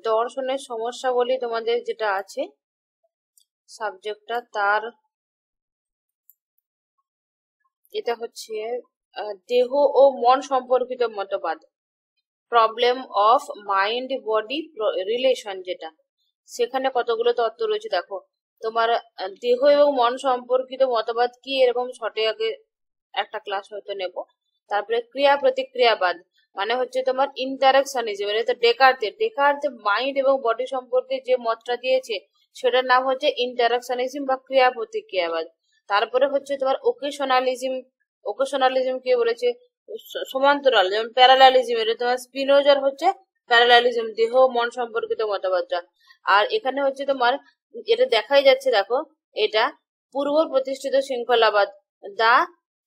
দর্শনের সমস্যা বলি তোমাদের যেটা আছে সাবজেক্টটা, তার এটা হচ্ছে দেহ ও মন সম্পর্কিত মতবাদ, problem of mind body relation, যেটা সেখানে কতগুলো তত্ত্ব রয়েছে দেখো। তোমার দেহ এবং মন সম্পর্কিত মতবাদ কি, এরকম ছটে আগে একটা ক্লাস হয়তো নেব। তারপরে ক্রিয়া প্রতিক্রিয়াবাদ, মানে হচ্ছে তোমার ইন্টারাকশনিজম, এটা তো ডেকার্তে মাইন্ড এবং বডি সম্পর্কে যে মতটা দিয়েছে সেটার নাম হচ্ছে ইন্টারাকশনিজম বা ক্রিয়া প্রতিক্রিয়াবাদ। তারপরে হচ্ছে তোমার ওকেশনালিজম কে বলেছে সমান্তরাল, যেমন প্যারালালিজম, এটা তোমার স্পিনোজার হচ্ছে প্যারালালিজম, দেহ মন সম্পর্কিত মতবাদটা। আর এখানে হচ্ছে তোমার এটা দেখাই যাচ্ছে দেখো, এটা পূর্ব প্রতিষ্ঠিত শৃঙ্খলাবাদ, the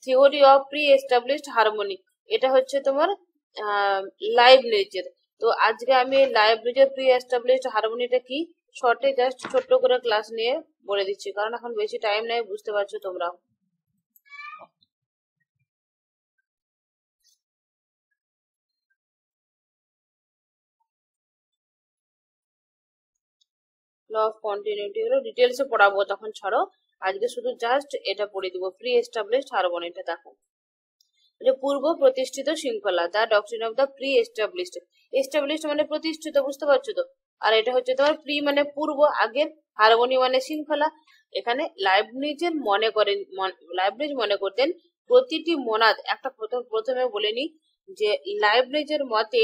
theory of pre established harmony, এটা হচ্ছে তোমার লাইবনিজের। তো আজকে আমি লাইবনিজের প্রি এস্টাবলিশড হারমোনিটা কি শর্টে জাস্ট ছোট্ট করে ক্লাস নিয়ে বলে দিচ্ছি, কারণ এখন বেশি টাইম নেই, বুঝতে পারছো তোমরা। ল অফ কন্টিনিউটি হলো ডিটেলসে পড়াবো, তখন ছাড়ো, আজকে শুধু জাস্ট এটা পড়ে দিব। প্রি এস্টাবলিশড হারমোনিটা দেখো, পূর্ব প্রতিষ্ঠিত শৃঙ্খলা, the doctrine of the pre established, established মানে প্রতিষ্ঠিত, বুঝতে পারছো তো। আর এটা হচ্ছে তোমার প্রি মানে পূর্ব, আগের, হারমোনি মানে শৃঙ্খলা। এখানে লাইবনিজ মনে করতেন প্রতিটি মোনাদ, একটা প্রথমে বলে নি যে লাইবনিজের মতে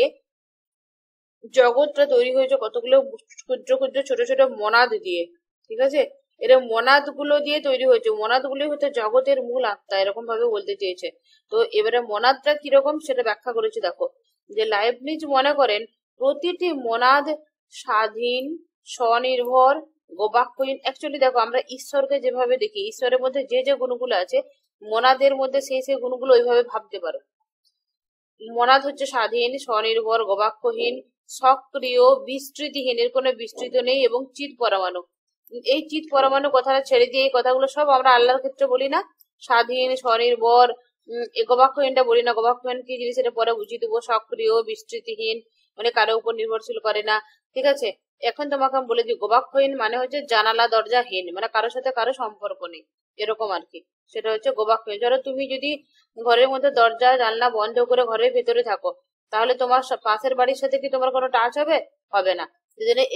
জগৎটা তৈরি হয়েছে কতগুলো ক্ষুদ্র ক্ষুদ্র ছোট ছোট মোনাদ দিয়ে, ঠিক আছে। এর মোনাদ গুলো দিয়ে তৈরি হয়েছে, মোনাদ গুলি হচ্ছে জগতের মূল আত্মা, এরকম ভাবে বলতে চেয়েছে। তো এবারে মোনাদটা কিরকম সেটা ব্যাখ্যা করেছে দেখো, যে লাইবনিজ মনে করেন প্রতিটি মোনাদ স্বাধীন, স্বনির্ভর, গোবাক্ষহীন। অ্যাকচুয়ালি দেখো, আমরা ঈশ্বরকে যেভাবে দেখি, ঈশ্বরের মধ্যে যে যে গুণগুলো আছে মোনাদের মধ্যে সেই সেই গুণগুলো ওইভাবে ভাবতে পারো। মোনাদ হচ্ছে স্বাধীন, স্বনির্ভর, গবাক্ষহীন, সক্রিয়, বিস্তৃতিহীন, এর কোনো বিস্তৃত নেই, এবং চিৎ পরমাণু। এই চিৎ পরমাণু কথাটা ছেড়ে দিয়ে এই কথাগুলো সব আমরা আল্লাহর ক্ষেত্রে বলি না, স্বাধীন, স্বনির্ভর, গবাক্ষহীনটা বলি না, গবাক্ষহীন কি জিনিস এটা পরে বুঝিয়ে দেবো। সক্রিয়, বিস্তৃতিহীন মানে কারো উপর নির্ভরশীল করে না, ঠিক আছে। এখন তোমাকে আমি বলে দিই, গবাক্ষহীন মানে হচ্ছে জানালা দরজাহীন, মানে কারোর সাথে কারো সম্পর্ক নেই, এরকম আর কি। সেটা হচ্ছে গবাক্ষহীন। ধরো তুমি যদি ঘরের মধ্যে দরজা জানলা বন্ধ করে ঘরের ভেতরে থাকো, তাহলে তোমার পাশের বাড়ির সাথে কি তোমার কোনো টাচ হবে? হবে না।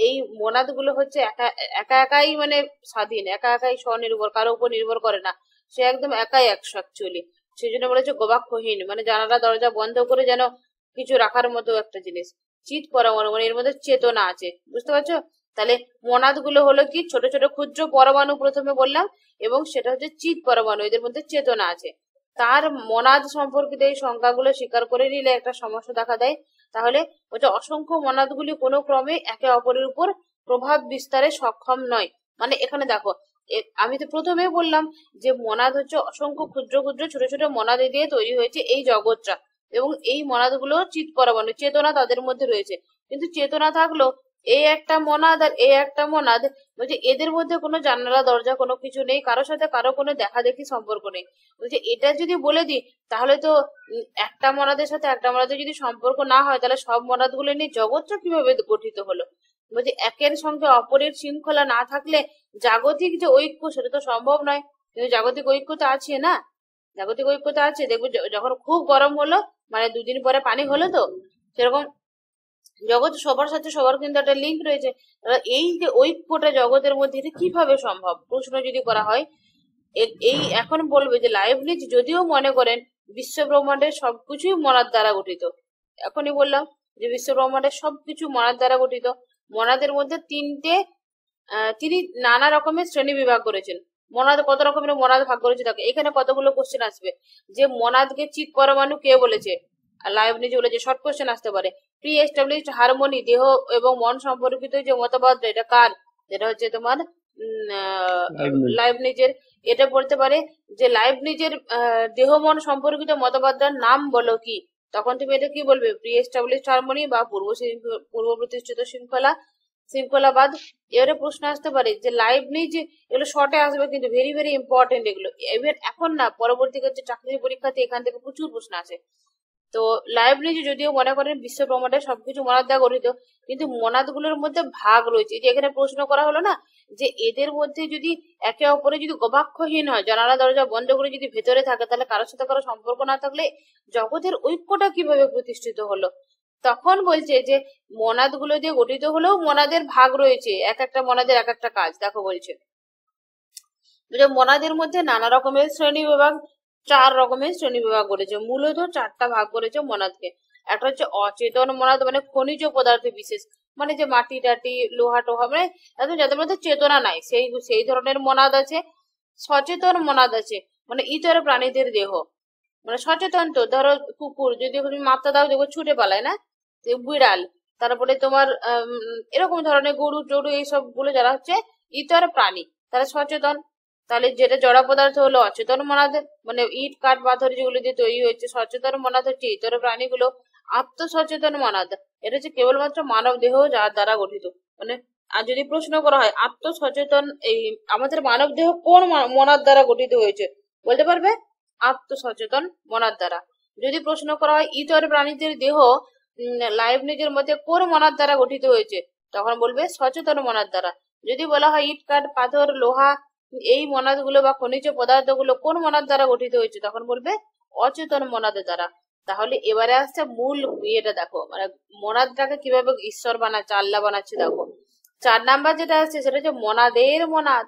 এই মোনাদ গুলো হচ্ছে একা একা একাই মানে স্বাধীন, একা একাই স্বনির্ভর, কারো উপর নির্ভর করে না, সে একদম একাই একশো অ্যাকচুয়ালি। সেই জন্য বলেছে গবাক্ষহীন, মানে জানালা দরজা বন্ধ করে যেন কিছু রাখার মতো একটা জিনিস। চিৎ পরমাণু মানে এর মধ্যে চেতনা আছে, বুঝতে পারছো। তাহলে মোনাদ গুলো হলো কি ছোট ছোট ক্ষুদ্র পরমাণু প্রথমে বললাম, এবং সেটা হচ্ছে চিৎ পরমাণু, এদের মধ্যে চেতনা আছে। তার মোনাদ সম্পর্কিত এই সংখ্যাগুলো স্বীকার করে নিলে একটা সমস্যা দেখা দেয়। তাহলে ওটা অসংখ্য মোনাদগুলি কোনো ক্রমে একে অপরের উপর প্রভাব বিস্তারে সক্ষম নয়। মানে এখানে দেখো, আমি তো প্রথমে বললাম যে মোনাদ হচ্ছে অসংখ্য ক্ষুদ্র ক্ষুদ্র ছোট ছোট মোনাদ দিয়ে তৈরি হয়েছে এই জগৎটা, এবং এই মোনাদগুলো চিৎ পরমাণু, চেতনা তাদের মধ্যে রয়েছে। কিন্তু চেতনা থাকলো এই একটা মোনাদ আর এই একটা মোনাদ, বলছে এদের মধ্যে কোনো জানালা দরজা কোনো কিছু নেই, কারোর সাথে কারো কোনো দেখা দেখি সম্পর্ক নেই। বলছে এটা যদি বলে দিই তাহলে তো একটা মোনাদের সাথে একটা মোনাদের যদি সম্পর্ক না হয়, তাহলে সব মোনাদ গুলো নিয়ে জগৎটা কিভাবে গঠিত হলো। বলছে একের সঙ্গে অপরের শৃঙ্খলা না থাকলে জাগতিক যে ঐক্য সেটা তো সম্ভব নয়। কিন্তু জাগতিক ঐক্য তো আছে না, জাগতিক ঐক্য তো আছে। দেখবো যখন খুব গরম হলো, মানে দুদিন পরে পানি হলো, তো সেরকম জগৎ সবার সাথে সবার কিন্তু একটা লিঙ্ক রয়েছে। এই যে ঐক্যটা জগতের মধ্যে, এটা কিভাবে সম্ভব প্রশ্ন যদি করা হয়, এই এখন বলবে যে লাইবনিজ যদিও মনে করেন বিশ্ব ব্রহ্মাণ্ডের সবকিছুই মনাদ দ্বারা গঠিত, এখনই বললাম যে বিশ্ব ব্রহ্মাণ্ডের সবকিছু মনাদ দ্বারা গঠিত। মনাদের মধ্যে তিনি নানা রকমের শ্রেণী বিভাগ করেছেন। মনাদ কত রকমের মনাদ ভাগ করেছে দেখো, এখানে কতগুলো কোশ্চেন আসবে, যে মনাদকে চিৎ পরমাণু কে বলেছে, লাইবনিজ বলেছে, শর্ট কোশ্চেন আসতে পারে। প্রি এস্টাবলিশড হারমোনি, দেহ এবং মন সম্পর্কিত যে মতবাদ, এটা কার? যেটা হচ্ছে তোমার লাইবনিজের। এটা বলতে পারে যে লাইবনিজের দেহ মন সম্পর্কিত মতবাদটার নাম বলো কি, তখন তুমি এটা কি বলবে? প্রি এস্টাবলিশড হারমোনি বা পূর্ব প্রতিষ্ঠিত শৃঙ্খলাবাদ। এবারে প্রশ্ন আসতে পারে যে লাইবনিজ, এগুলো শর্টে আসবে কিন্তু ভেরি ভেরি ইম্পর্টেন্ট এগুলো, এবার এখন না, পরবর্তী চাকরির পরীক্ষাতে এখান থেকে প্রচুর প্রশ্ন আসে। তো লাইব্রেরি যদিও মনে করেন বিশ্ব ব্রহ্মাণ্ডে সবকিছু মনাদ দ্বারা গঠিত, কিন্তু মনাদ গুলোর মধ্যে ভাগ রয়েছে। যে এখানে প্রশ্ন করা হলো না যে এদের মধ্যে যদি একে অপরে যদি গবাক্ষহীন হয়, জানালা দরজা বন্ধ করে যদি ভেতরে থাকে, তাহলে কারোর সাথে কারো সম্পর্ক না থাকলে জগতের ঐক্যটা কিভাবে প্রতিষ্ঠিত হলো? তখন বলছে যে মনাদ গুলো দিয়ে গঠিত হলেও মনাদের ভাগ রয়েছে, এক একটা মনাদের এক একটা কাজ। দেখো বলছে মনাদের মধ্যে নানা রকমের শ্রেণী বিভাগ, 4 রকমের শ্রেণী বিভাগ করেছে। মূলত 4টা ভাগ করেছে মনাদকে। একটা হচ্ছে অচেতন মনাদ, মানে খনিজ পদার্থ বিশেষ, মানে যে মাটি টাটি লোহা টোহা, মানে একদম যাদের মধ্যে চেতনা নাই, সেই ধরনের মনাদ আছে। সচেতন মনাদ আছে, মানে ইতর প্রাণীদের দেহ, মানে সচেতন। তো ধরো কুকুর যদি তুমি মাত্রা দাও দেখো ছুটে পালায় না, বিড়াল, তারপরে তোমার এরকম ধরনের গরু টরু এইসব গুলো যারা হচ্ছে ইতর প্রাণী, তারা সচেতন। তাহলে যেটা জড় পদার্থ হলো অচেতন মনাদ, মানে ইট কাঠ পাথর যেগুলো দিয়ে তৈরি হয়েছে। সচেতন মনাদ হচ্ছে ইতর প্রাণীগুলো। আত্মসচেতন মনাদ এটা হচ্ছে কেবলমাত্র মানব দেহ যার দ্বারা গঠিত। মানে আর যদি প্রশ্ন করা হয় আত্মসচেতন এই আমাদের মানব দেহ কোন মনাদ দ্বারা গঠিত হয়েছে, বলতে পারবে আত্মসচেতন মনাদ দ্বারা। যদি প্রশ্ন করা হয় ইতর প্রাণীদের দেহ লাইবনিজের মধ্যে কোন মনাদ দ্বারা গঠিত হয়েছে, তখন বলবে সচেতন মনাদ দ্বারা। যদি বলা হয় ইট কাঠ পাথর লোহা এই মনাদ গুলো বা খনিজ পদার্থ গুলো কোন মনাদ দ্বারা গঠিত হয়েছে, তখন বলবে অচেতন মনাদের দ্বারা। তাহলে এবারে আসছে মূল ইয়েটা, দেখো মানে মনাদটাকে কিভাবে ঈশ্বর বানাচ্ছে, আল্লাহ বানাচ্ছে। দেখো 4 নাম্বার যেটা আসছে সেটা হচ্ছে মনাদের মনাদ।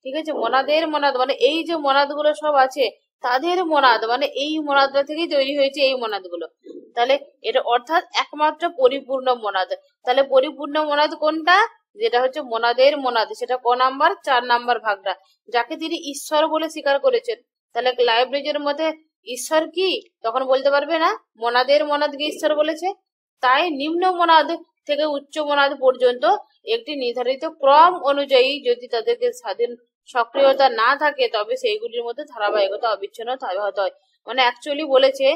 ঠিক আছে, মনাদের মনাদ মানে এই যে মনাদ গুলো সব আছে তাদের মনাদ, মানে এই মনাদটা থেকেই তৈরি হয়েছে এই মনাদ গুলো। তাহলে এটা অর্থাৎ একমাত্র পরিপূর্ণ মনাদ। তাহলে পরিপূর্ণ মনাদ কোনটা, যেটা হচ্ছে মনাদের মনাদ, সেটা ক নাম্বার, 4 নাম্বার ভাগটা, যাকে তিনি ঈশ্বর বলে স্বীকার করেছেন। তাহলে লাইব্রেরির মধ্যে ঈশ্বর কি, তখন বলতে পারবে না মনাদের মনাদকে ঈশ্বর বলেছে। তাই নিম্ন মনাদ থেকে উচ্চ মনাদ পর্যন্ত একটি নির্ধারিত ক্রম অনুযায়ী যদি তাদেরকে স্বাধীন সক্রিয়তা না থাকে, তবে সেইগুলির মধ্যে ধারাবাহিকতা অবিচ্ছিন্ন অব্যাহত হয়। মানে অ্যাকচুয়ালি বলেছে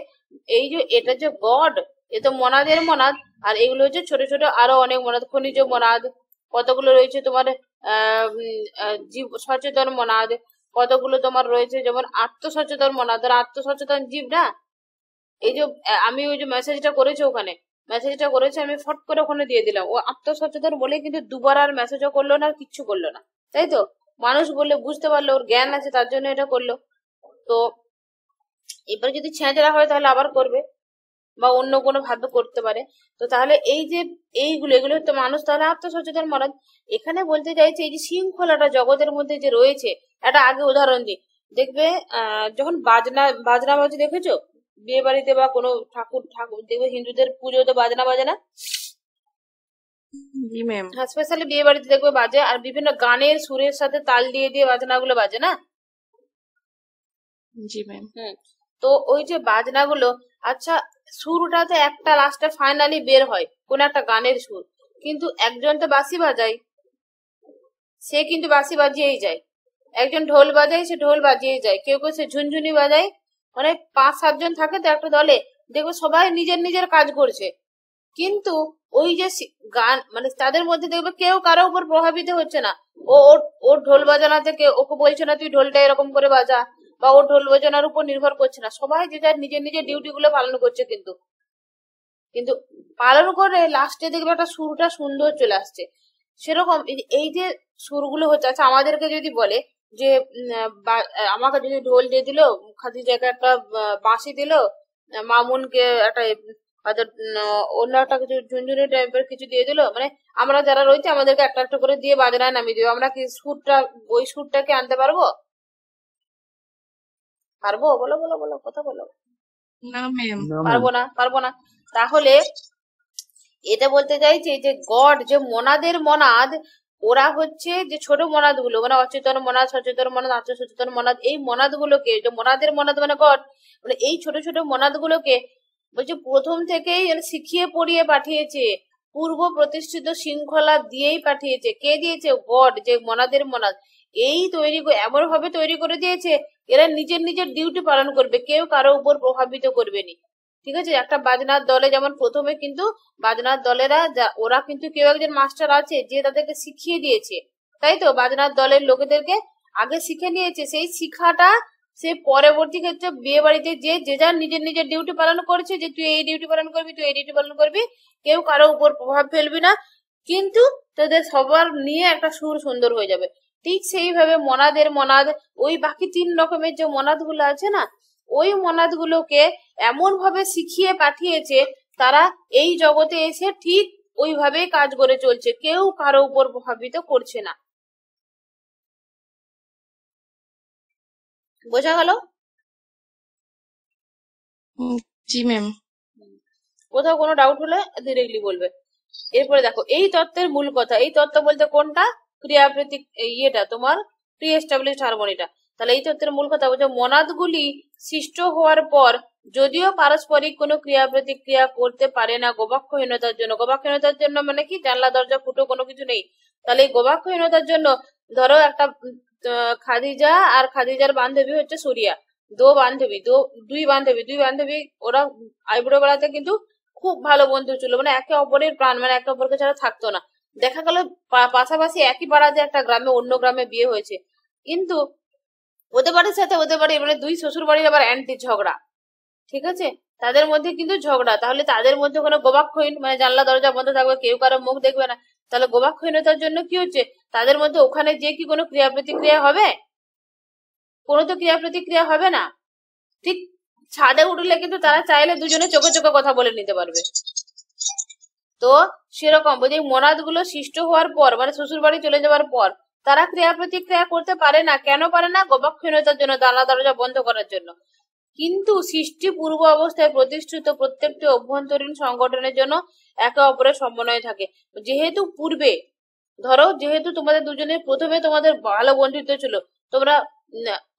এই যে এটা যে গড, এ তো মনাদের মনাদ, আর এগুলো হচ্ছে ছোট ছোট আরো অনেক মনাদ, খনিজ মনাদ কতগুলো রয়েছে তোমার, জীব সচেতন মনাদ কতগুলো তোমার রয়েছে, যেমন আত্মসচেতন মনাদ, আত্মসচেতন জীব না। এই যে আমি ওই যে মেসেজটা করেছি ওখানে, মেসেজটা করেছে আমি ফট করে ওখানে দিয়ে দিলাম, ও আত্মসচেতন বলে কিন্তু দুবার আর মেসেজও করলো না, কিচ্ছু করলো না, তাই তো। মানুষ বললে বুঝতে পারলো ওর জ্ঞান আছে তার জন্য এটা করলো। তো এবার যদি ছেঁচড়া হয় তাহলে আবার করবে বা অন্য কোনো ভাবে করতে পারে। তো তাহলে এই যে এগুলো তো মানুষ তাহলে আত্মসচেতন মনাদ। এখানে বলতে চাইছে এই যে শৃঙ্খলাটা জগতের মধ্যে যে রয়েছে, একটা আগে উদাহরণ দিই। দেখবে যখন বাজনা বাজে দেখেছো বিয়ে বাড়িতে বা কোনো ঠাকুর দেখবে হিন্দুদের পুজোতে বাজনা বাজে না, স্পেশালি বিয়ে বাড়িতে দেখবে বাজে, আর বিভিন্ন গানের সুরের সাথে তাল দিয়ে দিয়ে বাজনাগুলো বাজে না। জি ম্যাম। তো ওই যে বাজনাগুলো, আচ্ছা সুরটাতে একটা লাস্টে ফাইনালি বের হয় কোন একটা গানের সুর, কিন্তু একজন তো বাঁশি বাজায়, সে কিন্তু বাঁশি বাজিয়েই যায়। একজন ঢোল বাজায়, সে ঢোল বাজিয়েই যায়। কেউ কেউ সে ঝুনঝুনি বাজায়। মানে 5-7 জন থাকে তো একটা দলে, দেখবে সবাই নিজের নিজের কাজ করছে, কিন্তু ওই যে গান মানে তাদের মধ্যে দেখবে কেউ কারো উপর প্রভাবিত হচ্ছে না। ওর ঢোল বাজানা থেকে ওকে বলছে না তুই ঢোলটা এরকম করে বাজা, বা ওর ঢোল বাজানোর উপর নির্ভর করছে না, সবাই যে যার নিজের নিজের ডিউটি গুলো পালন করছে, কিন্তু কিন্তু পালন করে লাস্টে দেখবে একটা সুরটা সুন্দর চলে আসছে। সেরকম এই যে সুরগুলো হচ্ছে, আচ্ছা আমাদেরকে যদি বলে যে আমাকে যদি ঢোল দিয়ে দিল, খাদিজাকে একটা বাঁশি দিল, মামুনকে একটা হয়তো অন্য একটা কিছু ঝুনঝুনি টাইপের কিছু দিয়ে দিল, মানে আমরা যারা রয়েছে আমাদেরকে একটা একটা করে দিয়ে বাজনায় নামিয়ে দিবে, আমরা কি সুরটা ওই সুরটাকে আনতে পারবো? পারবো? বলো বলো বলো, কথা বলো। পারবো না। তাহলে এটা বলতে চাইছে যে গড যে মনাদের মনাদ, ওরা হচ্ছে যে ছোট মনাদ গুলো, মানে অচেতন মনাদ, সচেতন মনাদ, আত্মসচেতন মনাদ, এই মনাদ গুলোকে যে মনাদের মনাদ মানে গড, মানে এই ছোট ছোট মনাদ গুলোকে বলছে প্রথম থেকেই শিখিয়ে পড়িয়ে পাঠিয়েছে, পূর্ব প্রতিষ্ঠিত শৃঙ্খলা দিয়েই পাঠিয়েছে। কে দিয়েছে? গড, যে মনাদের মনাদ এই তৈরি এমন ভাবে তৈরি করে দিয়েছে এরা নিজের নিজের ডিউটি পালন করবে, কেউ কারো উপর প্রভাবিত করবে না। ঠিক আছে, একটা বাজনার দলে যেমন প্রথমে কিন্তু বাজনার দলেরা ওরা কিন্তু কেউ একজন মাস্টার আছে যে তাদেরকে শিখিয়ে দিয়েছে, তাই তো। বাজনার দলের লোকেদেরকে আগে শিখে নিয়েছে, সেই শিক্ষাটা সে পরবর্তী ক্ষেত্রে বিয়ে বাড়িতে যে যার নিজের নিজের ডিউটি পালন করছে, যে তুই এই ডিউটি পালন করবি, তুই এই ডিউটি পালন করবি, কেউ কারো উপর প্রভাব ফেলবি না, কিন্তু তাদের সবার নিয়ে একটা সুর সুন্দর হয়ে যাবে। ঠিক সেইভাবে মনাদের মনাদ, ওই বাকি 3 রকমের যে মনাদ গুলো আছে না, ওই মনাদ গুলোকে এমন ভাবে শিখিয়ে পাঠিয়েছে, তারা এই জগতে এসে ঠিক ওইভাবেই কাজ করে চলছে, কেউ কারো উপর প্রভাবিত করছে না। বোঝা গেল? জি ম্যাম। কোথাও কোনো ডাউট হলে ডিরেক্টলি বলবে। এরপরে দেখো, এই তত্ত্বের মূল কথা, এই তত্ত্ব বলতে কোনটা? ক্রিয়া প্রতীক ইয়েটা, তোমার প্রি এস্টাবলিশড হারমোনিটা। তাহলে এই তত্ত্বের মূল কথা বলছে, মনাদগুলি সৃষ্ট হওয়ার পর যদিও পারস্পরিক কোনো ক্রিয়া প্রতিক্রিয়া করতে পারে না গবাক্ষহীনতার জন্য। গবাক্ষহীনতার জন্য মানে কি? জানলা দরজা ফুটো কোনো কিছু নেই। তাহলে এই গবাক্ষহীনতার জন্য ধরো একটা খাদিজা আর খাদিজার বান্ধবী হচ্ছে সুরিয়া, দুই বান্ধবী, ওরা আইবুড়ো বেড়াতে কিন্তু খুব ভালো বন্ধু ছিল, মানে একে অপরের প্রাণ, মানে একে অপরকে ছাড়া থাকতো না। দেখা গেল পাশাপাশি একই পাড়াতে একটা গ্রামে অন্য গ্রামে বিয়ে হয়েছে, কিন্তু ওদের বাড়ির সাথে ওদের বাড়ি, মানে দুই শ্বশুর বাড়ির আবার অ্যান্টি ঝগড়া, ঠিক আছে, তাদের মধ্যে কিন্তু ঝগড়া। তাহলে তাদের মধ্যে কোনো গবাক্ষহীন, মানে জানলা দরজা বন্ধ থাকবে, কেউ কারো মুখ দেখবে না। তাহলে গবাক্ষহীনতার জন্য কি হচ্ছে? তাদের মধ্যে ওখানে যে কি কোনো ক্রিয়া প্রতিক্রিয়া হবে? কোনো তো ক্রিয়া প্রতিক্রিয়া হবে না। ঠিক ছাদে উঠলে কিন্তু তারা চাইলে দুজনে চোখে চোখে কথা বলে নিতে পারবে। তো সেরকম বলছি, মনাদ গুলো সৃষ্ট হওয়ার পর, মানে শ্বশুর বাড়ি চলে যাওয়ার পর তারা ক্রিয়া প্রতিক্রিয়া করতে পারে না। কেন পারে না? গবাক্ষহীনতার জন্য, জানলা দরজা বন্ধ করার জন্য। কিন্তু সৃষ্টি পূর্ব অবস্থায় প্রতিষ্ঠিত প্রত্যেকটি অভ্যন্তরীণ সংগঠনের জন্য একে অপরের সমন্বয় থাকে। যেহেতু পূর্বে ধরো, যেহেতু তোমাদের দুজনের প্রথমে তোমাদের ভালো বন্ধুত্ব ছিল, তোমরা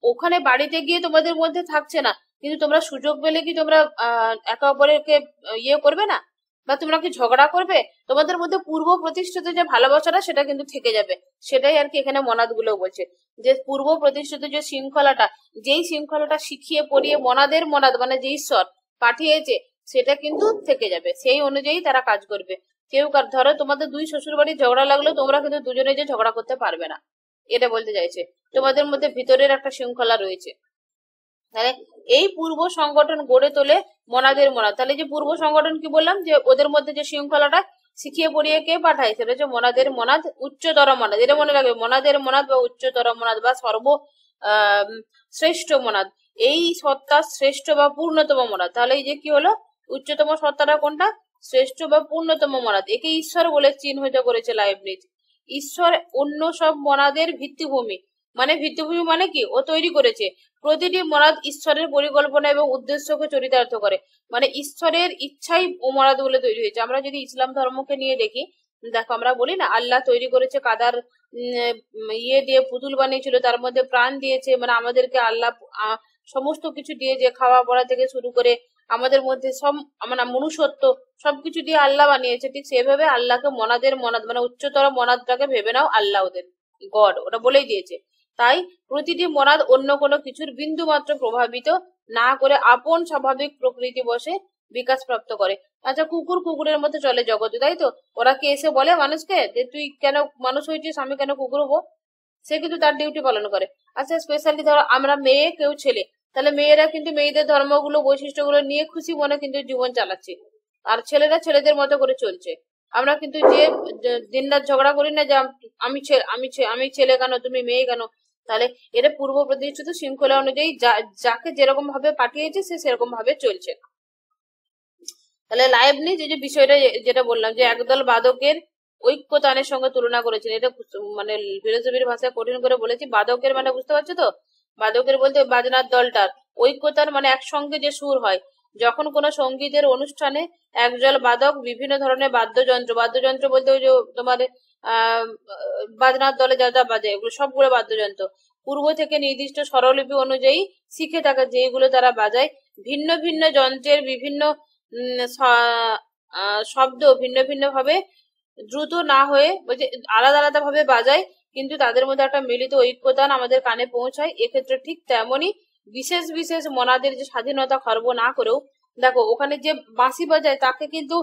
ওখানে বাড়িতে গিয়ে তোমাদের মধ্যে থাকছে না, কিন্তু তোমরা সুযোগ পেলে কি তোমরা একে অপরকে ইয়ে করবে না? বা তোমরা কি ঝগড়া করবে? তোমাদের মধ্যে পূর্ব প্রতিষ্ঠিত যে ভালোবাসাটা, সেটা কিন্তু থেকে যাবে। সেটাই আর কি এখানে মনাদ গুলো বলছে, যে পূর্ব প্রতিষ্ঠিত যে শৃঙ্খলাটা, যেই শৃঙ্খলাটা শিখিয়ে পড়িয়ে মনাদের মনাদ মানে যে ঈশ্বর পাঠিয়েছে, সেটা কিন্তু থেকে যাবে। সেই অনুযায়ী তারা কাজ করবে। কেউ ধরো তোমাদের দুই শ্বশুর বাড়ির ঝগড়া লাগলো, তোমরা কিন্তু দুজনে যে ঝগড়া করতে পারবে না, এটা বলতে চাইছে। তোমাদের মধ্যে ভিতরের একটা শৃঙ্খলা রয়েছে। তাহলে এই পূর্ব সংগঠন গড়ে তোলে মনাদের মনাদ। তাহলে যে পূর্ব সংগঠন কি বললাম, যে ওদের মধ্যে যে শৃঙ্খলাটা শিখিয়ে পড়িয়ে কে পাঠায়, সেটা হচ্ছে মনাদের মনাদ, উচ্চতর মনাদ। এটা মনে রাখবে, মনাদের মনাদ বা উচ্চতর মনাদ বা শ্রেষ্ঠ মনাদ, এই সত্তা শ্রেষ্ঠ বা পূর্ণতম মনাদ। তাহলে এই যে কি হলো, উচ্চতম সত্তাটা কোনটা? শ্রেষ্ঠ বা পূর্ণতম মনাদ। একে ঈশ্বর বলে চিহ্নিত করেছে লাইবনিজ। ঈশ্বর অন্য সব মনাদের ভিত্তিভূমি। মানে ভিত্তিভূমি মানে কি? ও তৈরি করেছে। প্রতিটি মনাদ ঈশ্বরের পরিকল্পনা এবং উদ্দেশ্যকে চরিতার্থ করে, মানে ঈশ্বরের ইচ্ছাই ও মনাদ বলে তৈরি হয়েছে। আমরা যদি ইসলাম ধর্মকে নিয়ে দেখি, দেখো আমরা বলি না, আল্লাহ তৈরি করেছে কাদার ইয়ে দিয়ে পুতুল বানিয়েছিল, তার মধ্যে প্রাণ দিয়েছে, মানে আমাদেরকে আল্লাহ সমস্ত কিছু দিয়ে, যে খাওয়া পড়া থেকে শুরু করে আমাদের মধ্যে সব, মানে মনুষ্যত্ব সবকিছু দিয়ে আল্লাহ বানিয়েছে। ঠিক সেভাবে আল্লাহকে মনাদের মনাদ, মানে উচ্চতর মনাদটাকে ভেবে নাও আল্লাহ, ওদের গড, ওটা বলেই দিয়েছে। তাই প্রতিটি মনাদ অন্য কোনো কিছুর বিন্দু মাত্র প্রভাবিত না করে আপন স্বাভাবিক প্রকৃতি বসে বিকাশ প্রাপ্ত করে। আচ্ছা, কুকুর কুকুরের মধ্যে চলে জগতে, তাই তো? ওরা কি এসে বলে মানুষকে যে তুই কেন মানুষ হয়েছিস, আমি কেন কুকুর হবো? সে কিন্তু তার ডিউটি পালন করে। আচ্ছা, স্পেশালি ধরো আমরা মেয়ে, কেউ ছেলে, তাহলে মেয়েরা কিন্তু মেয়েদের ধর্মগুলো বৈশিষ্ট্যগুলো নিয়ে খুশি মনে কিন্তু জীবন চালাচ্ছে, আর ছেলেরা ছেলেদের মতো করে চলছে। আমরা কিন্তু যে দিনরাত ঝগড়া করি না, যে আমি ছেলে কেন, তুমি মেয়ে কেন? তাহলে এটা পূর্ব প্রতিষ্ঠিত শৃঙ্খলা অনুযায়ী যাকে যেরকম ভাবে পাঠিয়েছে সে সেরকম ভাবে চলছে। তাহলে লাইবনিজ যে বিষয়টা যেটা বললাম, যে একদল বাদকের ঐক্যতানের সঙ্গে তুলনা করেছেন, এটা মানে ফিলোসফির ভাষায় কঠিন করে বলেছি। বাদকের মানে বুঝতে পারছো তো? বাদকের বলতে বাজনার দলটার, ঐক্যতার মানে একসঙ্গে যে সুর হয়। যখন কোনো সঙ্গীতের অনুষ্ঠানে একদল বাদক বিভিন্ন ধরনের বাদ্যযন্ত্র বলতে ওই যে তোমার বাজনার দলে যা যা বাজে, এগুলো সবগুলো বাদ্যযন্ত্র পূর্ব থেকে নির্দিষ্ট স্বরলিপি অনুযায়ী শিখে থাকে, যেগুলো তারা বাজায়। ভিন্ন ভিন্ন যন্ত্রের বিভিন্ন শব্দ ভিন্ন ভিন্ন ভাবে দ্রুত না হয়ে বলছে আলাদা আলাদা ভাবে বাজায়, কিন্তু তাদের মধ্যে একটা মিলিত ঐক্যতান আমাদের কানে পৌঁছায়। এক্ষেত্রে ঠিক তেমনই বিশেষ বিশেষ মনাদের যে স্বাধীনতা খর্ব না করেও, দেখো ওখানে যে বাঁশি বাজায় তাকে কিন্তু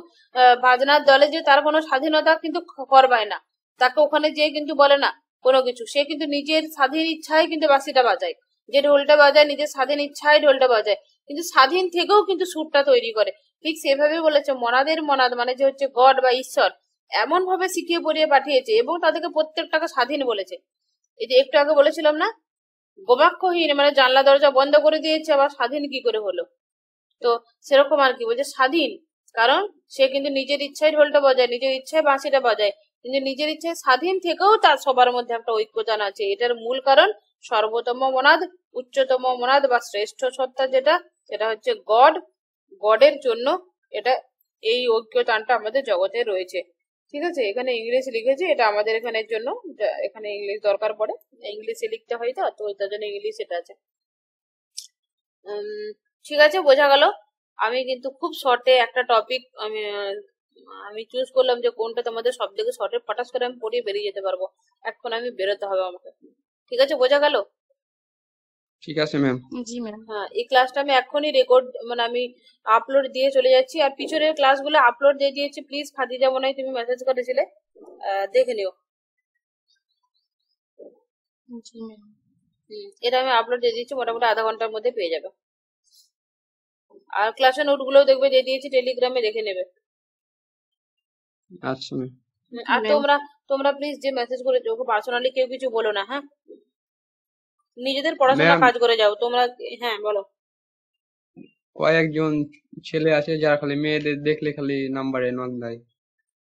বাজনার দলে যে তার কোনো স্বাধীনতা কিন্তু করবায় না, তাকে ওখানে যে কিন্তু বলে না কোনো কিছু, সে কিন্তু নিজের স্বাধীন ইচ্ছায় কিন্তু বাঁশিটা বাজায়। যে ঢোলটা বাজায় নিজের স্বাধীন ইচ্ছায় ঢোলটা বাজায়, কিন্তু স্বাধীন থেকেও কিন্তু সুরটা তৈরি করে। ঠিক সেভাবে বলেছে মনাদের মনাদ মানে যে হচ্ছে গড বা ঈশ্বর এমন ভাবে শিখিয়ে পড়িয়ে পাঠিয়েছে এবং তাদেরকে প্রত্যেকটাকে স্বাধীন বলেছে। এই যে একটু আগে বলেছিলাম না, গোবাক্ষহীন মানে জানলা দরজা বন্ধ করে দিয়েছে, আবার স্বাধীন কি করে হলো? তো সেরকম আর কি বলছে স্বাধীন, কারণ সে কিন্তু নিজের ইচ্ছায় ঢোলটা বাজায়, নিজের ইচ্ছায় বাঁশিটা বাজায়, কিন্তু নিজের ইচ্ছায় স্বাধীন থেকেও তার সবার মধ্যে একটা ঐক্যতান আছে। এটার মূল কারণ সর্বোত্তম মনাদ, উচ্চতম মনাদ বা শ্রেষ্ঠ সত্তা যেটা, সেটা হচ্ছে গড। গডের জন্য এটা এই ঐক্যতানটা আমাদের জগতে রয়েছে। ঠিক আছে, এখানে ইংলিশ লিখেছে, এটা আমাদের এখানের জন্য, এখানে ইংলিশ দরকার পড়ে, ইংলিশে লিখতে হয়, তো তার জন্য ইংলিশ এটা আছে। ঠিক আছে, বোঝা গেল। আমি কিন্তু খুব শর্টে একটা টপিক আমি চুজ করলাম যে কোনটা তোমাদের সব থেকে শর্টে ফটাস করে আমি পড়িয়ে বেরিয়ে যেতে পারবো। এখন আমি বেরোতে হবে আমাকে। ঠিক আছে, বোঝা গেল? ঠিক আছে ম্যাম। জি ম্যাম। হ্যাঁ, এই ক্লাসটা আমি এখনই রেকর্ড মানে আমি আপলোড দিয়ে চলে যাচ্ছি, আর পিছনের ক্লাসগুলো আপলোড দিয়ে দিয়েছি। প্লিজ খাদিজা মনে হয় তুমি মেসেজ করেছিলে, দেখে নিও। জি ম্যাম। এটা আমি আপলোড দিয়ে দিচ্ছি, মোটামুটি আধা ঘন্টার মধ্যে পেয়ে যাবে। আর ক্লাসের নোট গুলোও দেখবে দিয়ে দিয়েছি, টেলিগ্রামে দেখে নেবে। আচ্ছা ম্যাম। আর তোমরা তোমরা প্লিজ যে মেসেজ করেছো ওকে পার্সোনালি কেউ কিছু বলো না, হ্যাঁ? নিজেদের পড়াশোনা ম্যাম কাজ করে যাও তোমরা। হ্যাঁ বলো। কয়েকজন ছেলে আছে যারা খালি মেয়েদের দেখলে খালি নাম্বারে নক দেয়।